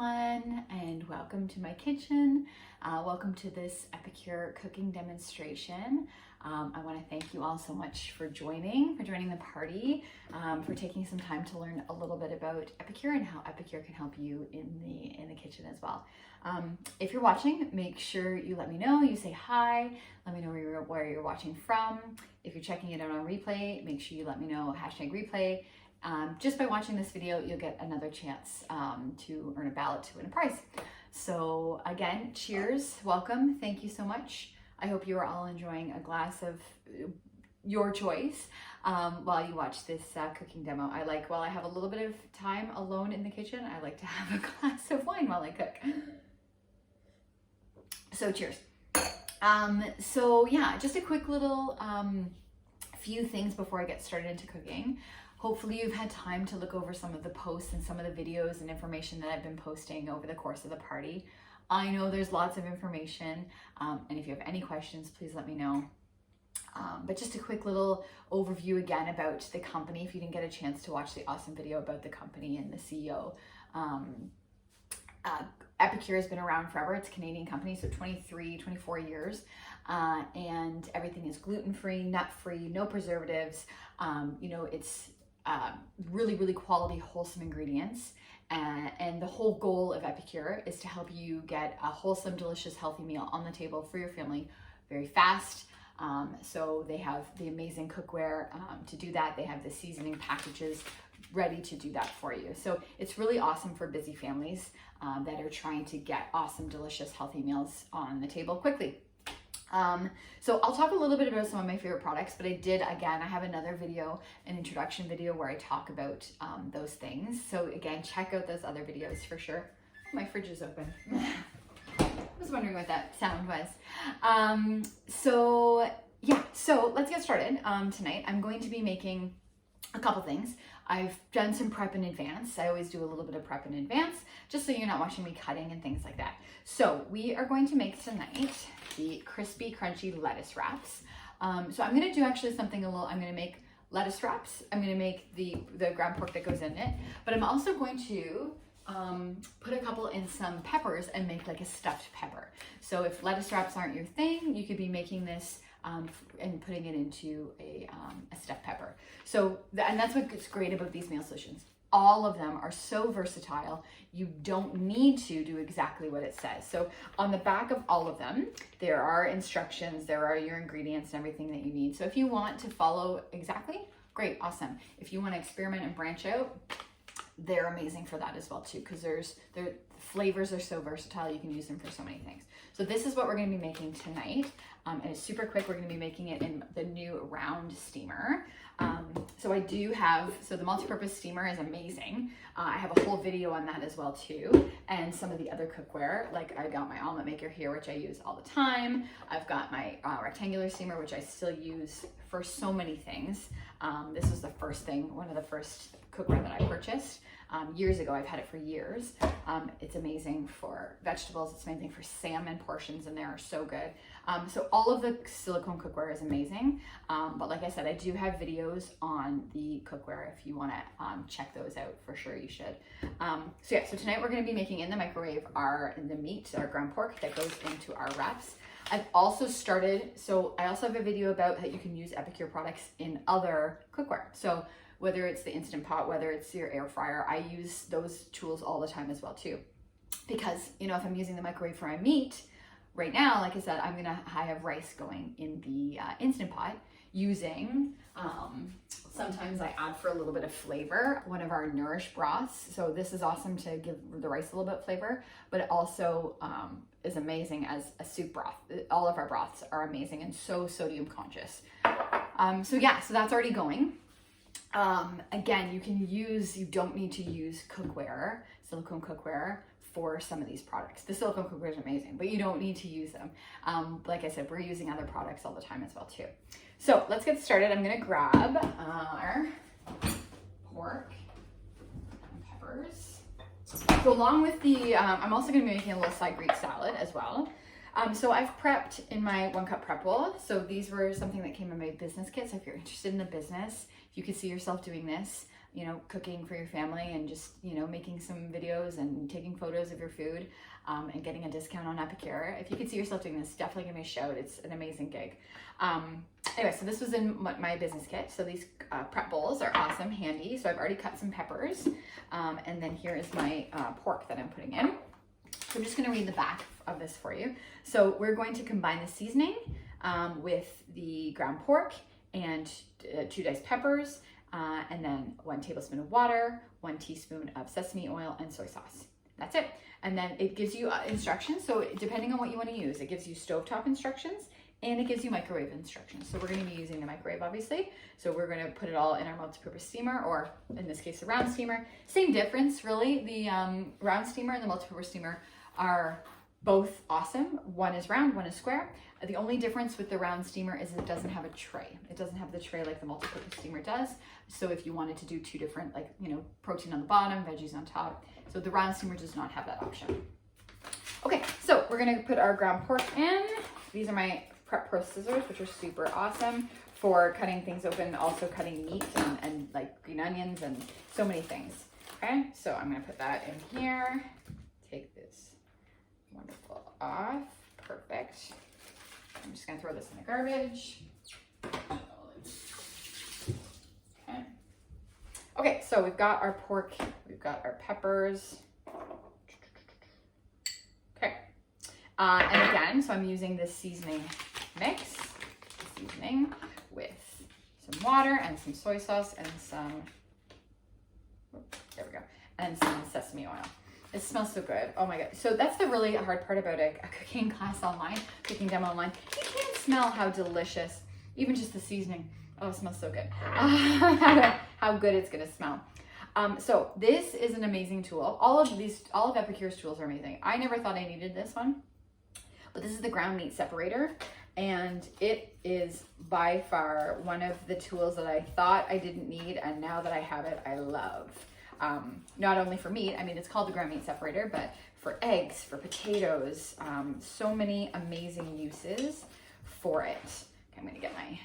everyone, and welcome to my kitchen. Welcome to this Epicure cooking demonstration. I want to thank you all so much for joining the party, for taking some time to learn a little bit about Epicure and how Epicure can help you in the kitchen as well. If you're watching, make sure you let me know. You say hi. Let me know where you're watching from. If you're checking it out on replay, make sure you let me know #replay. Just by watching this video, you'll get another chance to earn a ballot to win a prize. So again, cheers, welcome, thank you so much. I hope you are all enjoying a glass of your choice while you watch this cooking demo. While I have a little bit of time alone in the kitchen, I like to have a glass of wine while I cook. So cheers. So yeah, just a quick little few things before I get started into cooking. Hopefully you've had time to look over some of the posts and some of the videos and information that I've been posting over the course of the party. I know there's lots of information, and if you have any questions, please let me know. But just a quick little overview again about the company, if you didn't get a chance to watch the awesome video about the company and the CEO. Epicure has been around forever. It's a Canadian company, so 24 years. And everything is gluten-free, nut-free, no preservatives. It's really quality, wholesome ingredients. And the whole goal of Epicure is to help you get a wholesome, delicious, healthy meal on the table for your family very fast. So they have the amazing cookware to do that. They have the seasoning packages ready to do that for you. So it's really awesome for busy families that are trying to get awesome, delicious, healthy meals on the table quickly. So I'll talk a little bit about some of my favorite products, but I have another video, an introduction video where I talk about those things. So again, check out those other videos for sure. My fridge is open. I was wondering what that sound was. So let's get started. Tonight I'm going to be making a couple things. I've done some prep in advance. I always do a little bit of prep in advance, just so you're not watching me cutting and things like that. So we are going to make tonight the crispy, crunchy lettuce wraps. So I'm gonna do actually something I'm gonna make lettuce wraps. I'm gonna make the ground pork that goes in it, but I'm also going to put a couple in some peppers and make like a stuffed pepper. So if lettuce wraps aren't your thing, you could be making this and putting it into a stuffed pepper. So, and that's what's great about these meal solutions. All of them are so versatile. You don't need to do exactly what it says. So on the back of all of them, there are instructions, there are your ingredients and everything that you need. So if you want to follow exactly, great, awesome. If you want to experiment and branch out, they're amazing for that as well too, because their flavors are so versatile, you can use them for so many things. So this is what we're going to be making tonight, and it's super quick. We're going to be making it in the new round steamer. So the multi-purpose steamer is amazing. I have a whole video on that as well too, and some of the other cookware, like I got my omelet maker here, which I use all the time. I've got my rectangular steamer, which I still use for so many things. This was one of the first cookware that I purchased years ago. I've had it for years. It's amazing for vegetables. It's amazing for salmon portions, and they are so good. So all of the silicone cookware is amazing. But like I said, I do have videos on the cookware. If you want to check those out, for sure you should. So tonight we're going to be making in the microwave the meat, our ground pork that goes into our wraps. I also have a video about how you can use Epicure products in other cookware. So whether it's the Instant Pot, whether it's your air fryer, I use those tools all the time as well too. Because, if I'm using the microwave for my meat, right now, like I said, I have rice going in the Instant Pot using, sometimes I add for a little bit of flavor, one of our Nourish broths. So this is awesome to give the rice a little bit of flavor, but it also is amazing as a soup broth. All of our broths are amazing and so sodium conscious. So that's already going. Again, you don't need to use silicone cookware for some of these products. The silicone cookware is amazing, but you don't need to use them. Like I said, we're using other products all the time as well too. So let's get started. I'm gonna grab our pork and peppers. So along with I'm also gonna be making a little side Greek salad as well. So I've prepped in my 1 cup prep bowl. So these were something that came in my business kit. So if you're interested in a business, if you could see yourself doing this, you know, cooking for your family and just, you know, making some videos and taking photos of your food and getting a discount on Epicure. If you could see yourself doing this, definitely give me a shout. It's an amazing gig. Anyway, so this was in my business kit. So these prep bowls are awesome, handy. So I've already cut some peppers. And then here is my pork that I'm putting in. So I'm just gonna read the back of this for you. So we're going to combine the seasoning with the ground pork and 2 diced peppers, and then 1 tablespoon of water, 1 teaspoon of sesame oil, and soy sauce. That's it. And then it gives you instructions. So depending on what you want to use, it gives you stovetop instructions and it gives you microwave instructions. So we're going to be using the microwave, obviously. So we're going to put it all in our multi-purpose steamer, or in this case, a round steamer. Same difference, really. The round steamer and the multi-purpose steamer are both awesome. One is round, one is square. The only difference with the round steamer is it doesn't have a tray. It doesn't have the tray like the multi-purpose steamer does. So if you wanted to do 2 different, like, you know, protein on the bottom, veggies on top. So the round steamer does not have that option. Okay, so we're gonna put our ground pork in. These are my prep pro scissors, which are super awesome for cutting things open, also cutting meat and like green onions and so many things. Okay, so I'm gonna put that in here. Take this wonderful off. Perfect. I'm just gonna throw this in the garbage. Okay. Okay, so we've got our pork, we've got our peppers. Okay. And again, so I'm using this seasoning mix, seasoning with some water and some soy sauce and some, there we go, and some sesame oil. It smells so good. Oh my God. So that's the really hard part about a cooking class online, cooking demo online. You can't smell how delicious, even just the seasoning. Oh, it smells so good. How good it's gonna smell. So this is an amazing tool. All of Epicure's tools are amazing. I never thought I needed this one, but this is the ground meat separator. And it is by far one of the tools that I thought I didn't need. And now that I have it, I love. Not only for meat, I mean, it's called the ground meat separator, but for eggs, for potatoes, so many amazing uses for it. Okay, I'm gonna get my,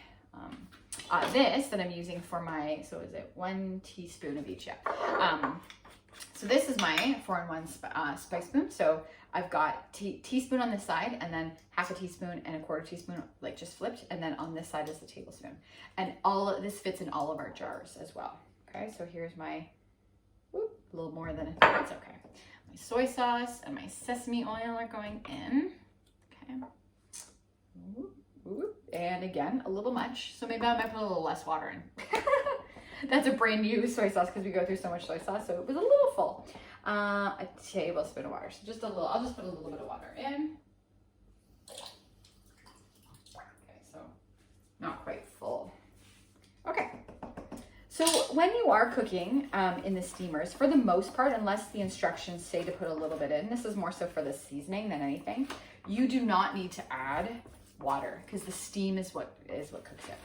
this that I'm using for my, so is it 1 teaspoon of each, yeah. So this is my 4-in-1 spice spoon. So I've got teaspoon on this side and then half a teaspoon and a 1/4 teaspoon, like just flipped. And then on this side is the tablespoon. And all of this fits in all of our jars as well. Okay, so here's my, a little more than it's okay. My soy sauce and my sesame oil are going in. Okay. And again, a little much. So maybe I might put a little less water in. That's a brand new soy sauce because we go through so much soy sauce. So it was a little full. A tablespoon of water. So just a little, I'll just put a little bit of water in. Okay, so not quite full. Okay. So when you are cooking in the steamers, for the most part, unless the instructions say to put a little bit in, this is more so for the seasoning than anything, you do not need to add water because the steam is what cooks it.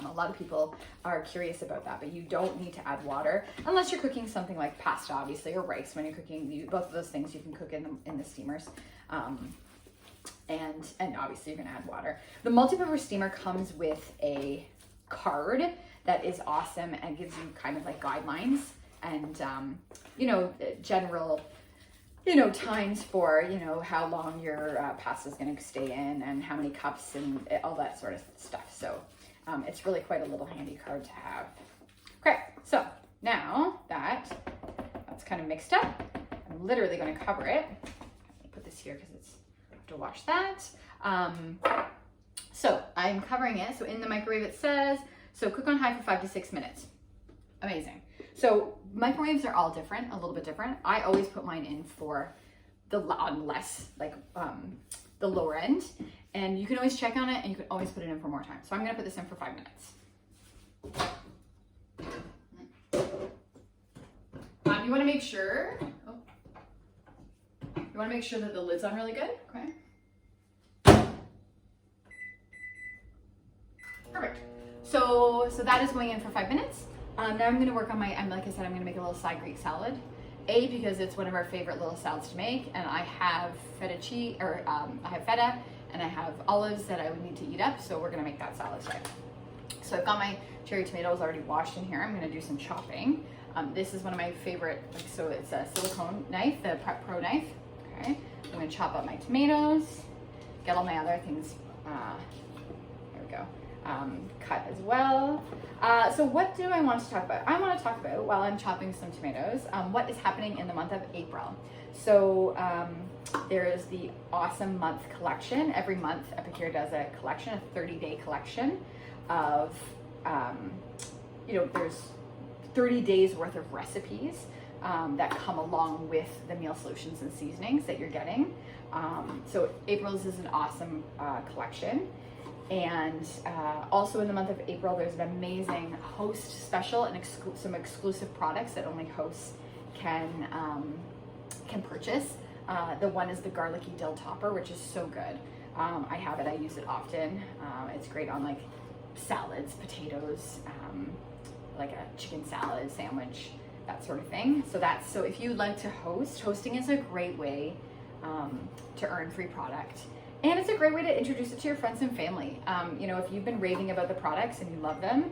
A lot of people are curious about that, but you don't need to add water unless you're cooking something like pasta, obviously, or rice. When you're cooking, both of those things you can cook in the steamers. And obviously you're gonna add water. The multi-purpose steamer comes with a card that is awesome and gives you kind of like guidelines and, you know, general, you know, times for, you know, how long your pasta is going to stay in and how many cups and all that sort of stuff. So it's really quite a little handy card to have. Okay, so now that that's kind of mixed up, I'm literally going to cover it. Let me put this here because I have to wash that. So I'm covering it. So in the microwave it says, so cook on high for 5 to 6 minutes. Amazing. So microwaves are all different, a little bit different. I always put mine in for the less, like the lower end. And you can always check on it and you can always put it in for more time. So I'm gonna put this in for 5 minutes. You wanna make sure, you wanna make sure that the lid's on really good, okay? Perfect. So that is going in for 5 minutes. Now I'm gonna work on my, like I said, I'm gonna make a little side Greek salad. Because it's one of our favorite little salads to make, and I have feta cheese, or I have feta, and I have olives that I would need to eat up, so we're gonna make that salad today. So I've got my cherry tomatoes already washed in here. I'm gonna do some chopping. This is one of my favorite, so it's a silicone knife, the Prep Pro knife. Okay, I'm gonna chop up my tomatoes, get all my other things, there we go, cut as well. So what do I want to talk about? I want to talk about, while I'm chopping some tomatoes, what is happening in the month of April. So there is the Awesome Month collection. Every month Epicure does a collection, a 30-day collection of, there's 30 days worth of recipes that come along with the meal solutions and seasonings that you're getting. So April's is an awesome collection. And also in the month of April, there's an amazing host special and some exclusive products that only hosts can purchase. The one is the garlicky dill topper, which is so good. I have it, I use it often. It's great on like salads, potatoes, like a chicken salad sandwich, that sort of thing. So if you'd like to hosting is a great way to earn free product. And it's a great way to introduce it to your friends and family. If you've been raving about the products and you love them,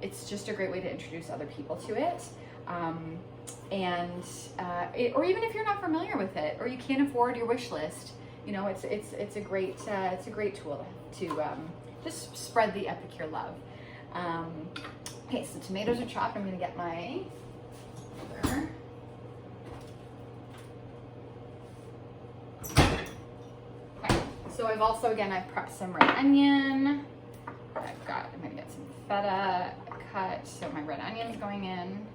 it's just a great way to introduce other people to it. Or even if you're not familiar with it, or you can't afford your wish list, it's a great tool to just spread the Epicure love. Okay, so tomatoes are chopped. I'm gonna get my other. So I've also, again, I've prepped some red onion. I'm gonna get some feta cut. So my red onion's going in.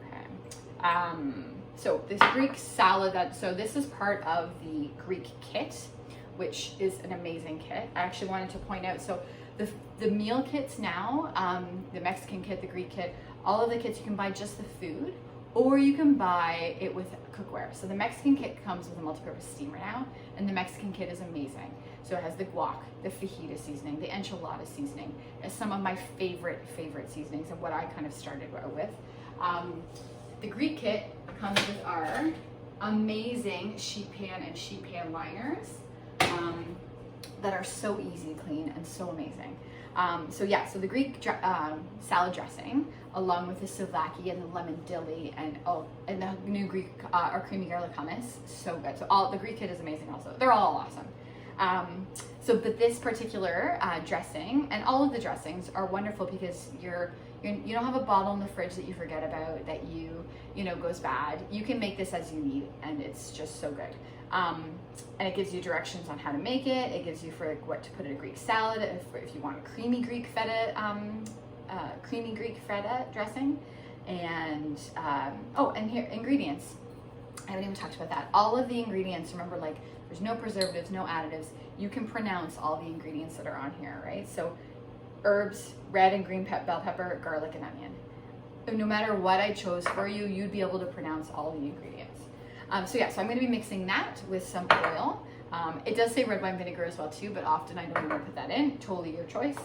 Okay. So this Greek salad, so this is part of the Greek kit, which is an amazing kit. I actually wanted to point out, so the meal kits now, the Mexican kit, the Greek kit, all of the kits you can buy just the food, or you can buy it with cookware. So the Mexican kit comes with a multi-purpose steamer now, and the Mexican kit is amazing. So it has the guac, the fajita seasoning, the enchilada seasoning, as some of my favorite seasonings and what I kind of started with. The Greek kit comes with our amazing sheet pan and sheet pan liners that are so easy to clean and so amazing. So the Greek salad dressing, along with the souvlaki and the lemon dilly and the new Greek or creamy garlic hummus, so good. So the Greek kit is amazing also. They're all awesome. But this particular dressing, and all of the dressings are wonderful because you don't have a bottle in the fridge that you forget about that goes bad. You can make this as you need, and it's just so good. And it gives you directions on how to make it. It gives you for what to put in a Greek salad if you want a creamy Greek feta dressing. And and here ingredients. I haven't even talked about that. All of the ingredients. Remember, like there's no preservatives, no additives. You can pronounce all the ingredients that are on here, right? So herbs, red and green bell pepper, garlic, and onion. No matter what I chose for you, you'd be able to pronounce all the ingredients. So I'm going to be mixing that with some oil. It does say red wine vinegar as well too, but often I don't even put that in. Totally your choice. So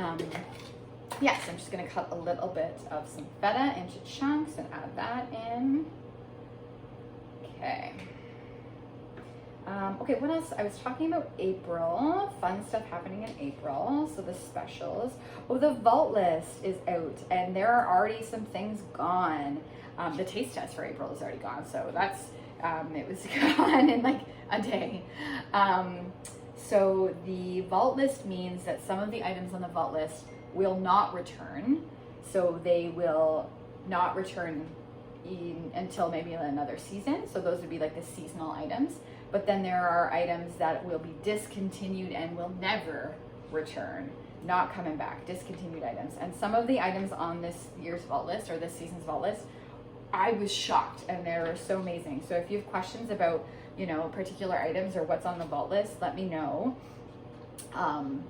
I'm just going to cut a little bit of some feta into chunks and add that in. Okay. What else? I was talking about April, fun stuff happening in April. So the specials. The vault list is out, and there are already some things gone. The taste test for April is already gone, so that's it was gone in like a day. So the vault list means that some of the items on the vault list will not return. So they will not return until maybe another season. So those would be like the seasonal items. But then there are items that will be discontinued and will never return, not coming back, discontinued items. And some of the items on this year's vault list or this season's vault list, I was shocked, and they're so amazing. So if you have questions about, particular items or what's on the vault list, let me know.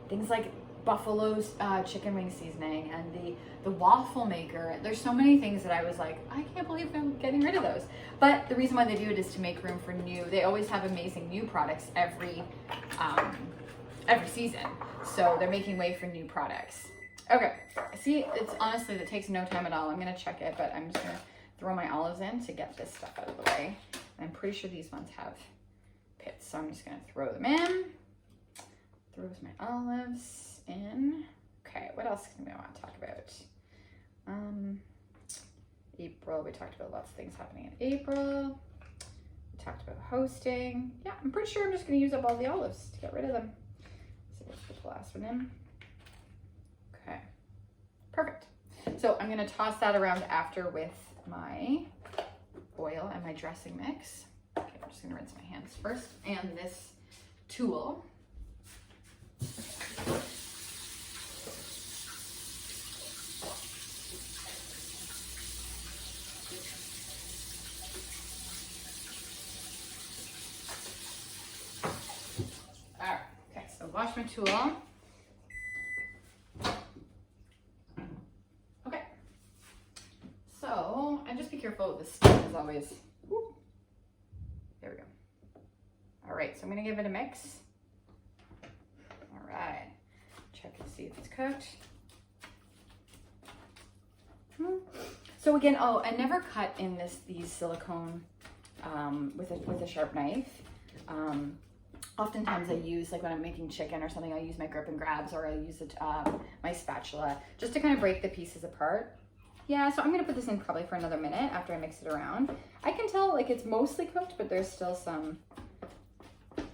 Things like Buffalo's chicken wing seasoning and the waffle maker. There's so many things that I was like, I can't believe I'm getting rid of those. But the reason why they do it is to make room for new. They always have amazing new products every season. So they're making way for new products. Okay, see, it's honestly, that takes no time at all. I'm gonna check it, but I'm just gonna throw my olives in to get this stuff out of the way. And I'm pretty sure these ones have pits, so I'm just gonna throw them in. Throws my olives in. Okay, what else do we want to talk about? April, we talked about lots of things happening in April. We talked about hosting. Yeah, I'm pretty sure I'm just gonna use up all the olives to get rid of them. So let's put the last one in. Okay, perfect. So I'm gonna toss that around after with my oil and my dressing mix. Okay, I'm just gonna rinse my hands first. And this tool. Alright, okay, so wash my tool. Okay. So, and just be careful with the steam as always. Woo. There we go. Alright, so I'm gonna give it a mix. Alright. Check and see if it's cooked. So again, oh, I never cut in these silicone with a sharp knife. Oftentimes I use, like when I'm making chicken or something, I use my grip and grabs, or I use my spatula just to kind of break the pieces apart. Yeah, so I'm gonna put this in probably for another minute after I mix it around. I can tell like it's mostly cooked, but there's still some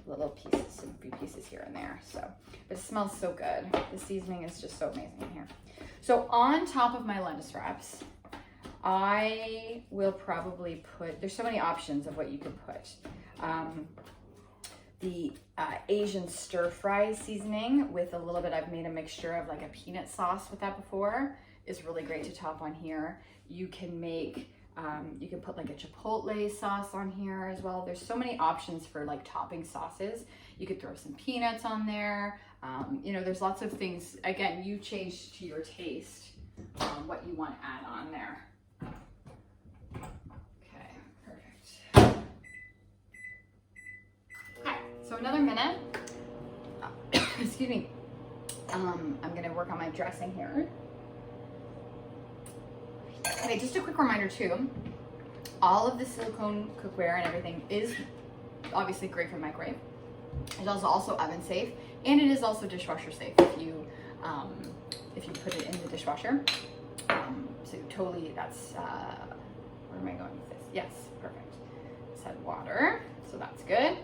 little pieces, some few pieces here and there. So, but it smells so good. The seasoning is just so amazing in here. So on top of my lettuce wraps, I will probably put, there's so many options of what you can put. The Asian stir fry seasoning with a little bit, I've made a mixture of like a peanut sauce with that before, is really great to top on here. You can make, you can put like a chipotle sauce on here as well. There's so many options for like topping sauces. You could throw some peanuts on there. You know, there's lots of things. Again, you change to your taste what you want to add on there. Okay, perfect. Okay, so another minute. Excuse me. I'm gonna work on my dressing here. Okay, just a quick reminder too, all of the silicone cookware and everything is obviously great for the microwave. It is also oven safe, and it is also dishwasher safe if you put it in the dishwasher. So totally, that's, where am I going with this? Yes, perfect. It said water, so that's good.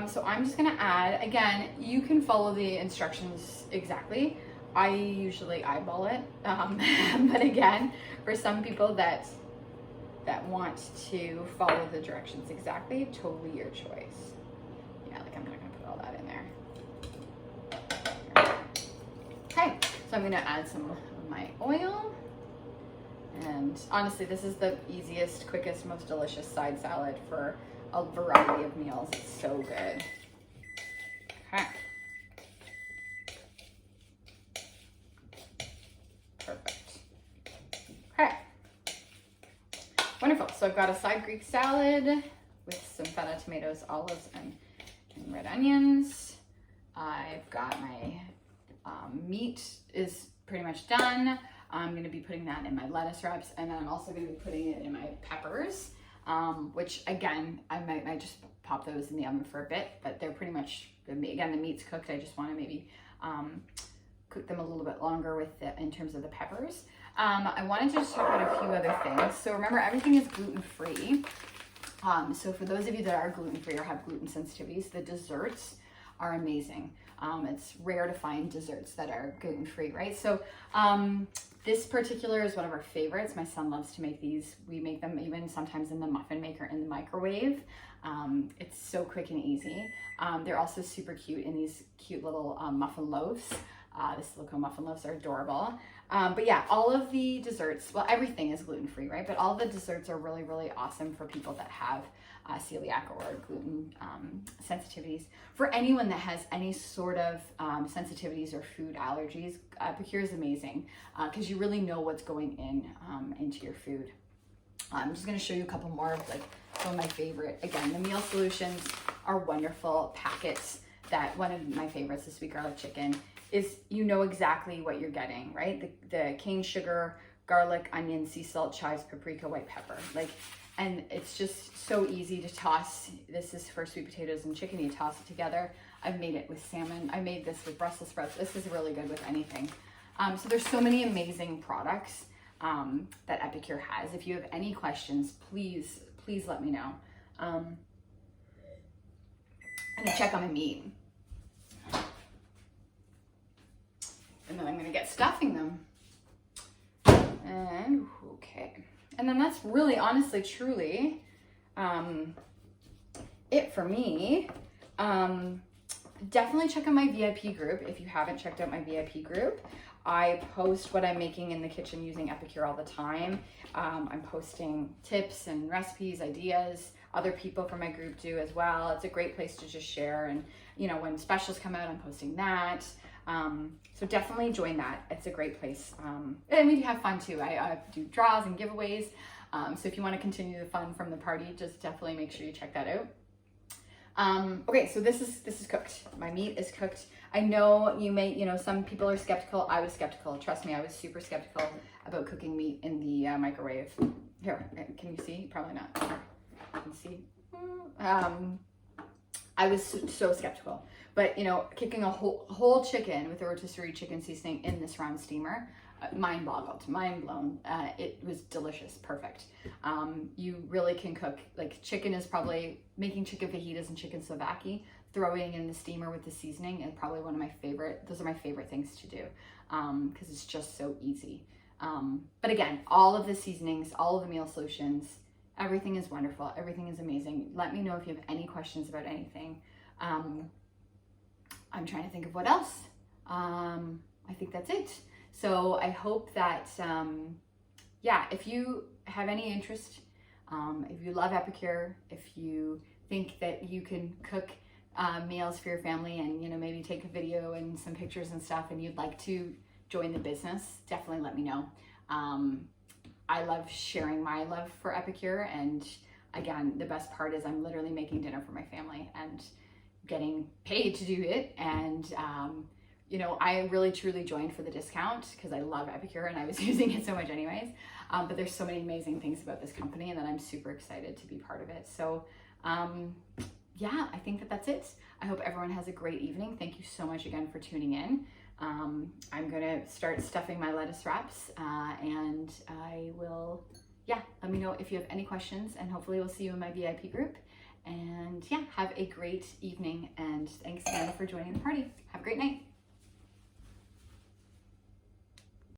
So I'm just gonna add, again, you can follow the instructions exactly. I usually eyeball it, but again, for some people that want to follow the directions exactly, totally your choice. Yeah, like I'm not gonna put all that in there. Okay, so I'm gonna add some of my oil. And honestly, this is the easiest, quickest, most delicious side salad for a variety of meals. It's so good. Okay. Perfect. Okay. Wonderful. So I've got a side Greek salad with some feta tomatoes, olives, and red onions. I've got my meat is pretty much done. I'm going to be putting that in my lettuce wraps, and then I'm also going to be putting it in my peppers, which again, I might just pop those in the oven for a bit, but they're pretty much, again, the meat's cooked. I just want to maybe cook them a little bit longer with in terms of the peppers. I wanted to just talk about a few other things. So remember, everything is gluten-free. So for those of you that are gluten-free or have gluten sensitivities, the desserts are amazing. It's rare to find desserts that are gluten-free, right? So this particular is one of our favorites. My son loves to make these. We make them even sometimes in the muffin maker in the microwave. It's so quick and easy. They're also super cute in these cute little muffin loaves. The silicone muffin loaves are adorable. But yeah, all of the desserts, well, everything is gluten-free, right? But all the desserts are really, really awesome for people that have celiac or gluten sensitivities. For anyone that has any sort of sensitivities or food allergies, Epicure is amazing because you really know what's going into your food. I'm just going to show you a couple more of like some of my favorite. Again, the meal solutions are wonderful packets. That one of my favorites, the sweet garlic chicken, is you know exactly what you're getting, right? The cane sugar garlic, onion, sea salt, chives, paprika, white pepper. Like, and it's just so easy to toss. This is for sweet potatoes and chicken. You toss it together. I've made it with salmon. I made this with Brussels sprouts. This is really good with anything. So there's so many amazing products that Epicure has. If you have any questions, please let me know. I'm gonna check on my meat. And then I'm gonna get stuffing them. And okay. And then that's really, honestly, truly it for me. Definitely check out my VIP group if you haven't checked out my VIP group. I post what I'm making in the kitchen using Epicure all the time. I'm posting tips and recipes, ideas. Other people from my group do as well. It's a great place to just share. And, you know, when specials come out, I'm posting that. So definitely join that. It's a great place. And we have fun too. I do draws and giveaways. So if you want to continue the fun from the party, just definitely make sure you check that out. Okay, so this is cooked. My meat is cooked. I know some people are skeptical. I was skeptical. Trust me, I was super skeptical about cooking meat in the microwave. Here, can you see? Probably not. Here, you can see. I was so skeptical. But, you know, cooking a whole chicken with a rotisserie chicken seasoning in this round steamer, mind blown. It was delicious, perfect. You really can cook, like chicken is probably, making chicken fajitas and chicken souvlaki, throwing in the steamer with the seasoning is probably one of my favorite, those are my favorite things to do, because it's just so easy. But again, all of the seasonings, all of the meal solutions, everything is wonderful. Everything is amazing. Let me know if you have any questions about anything. I'm trying to think of what else. I think that's it. So I hope that, yeah, if you have any interest, if you love Epicure, if you think that you can cook meals for your family and, you know, maybe take a video and some pictures and stuff and you'd like to join the business, definitely let me know. I love sharing my love for Epicure, and again, the best part is I'm literally making dinner for my family and getting paid to do it. And you know, I really truly joined for the discount because I love Epicure and I was using it so much anyways. But there's so many amazing things about this company and that I'm super excited to be part of it. So yeah, I think that that's it. I hope everyone has a great evening. Thank you so much again for tuning in. I'm gonna start stuffing my lettuce wraps and I will, yeah, let me know if you have any questions, and hopefully we'll see you in my VIP group. And yeah, have a great evening, and thanks again for joining the party. Have a great night.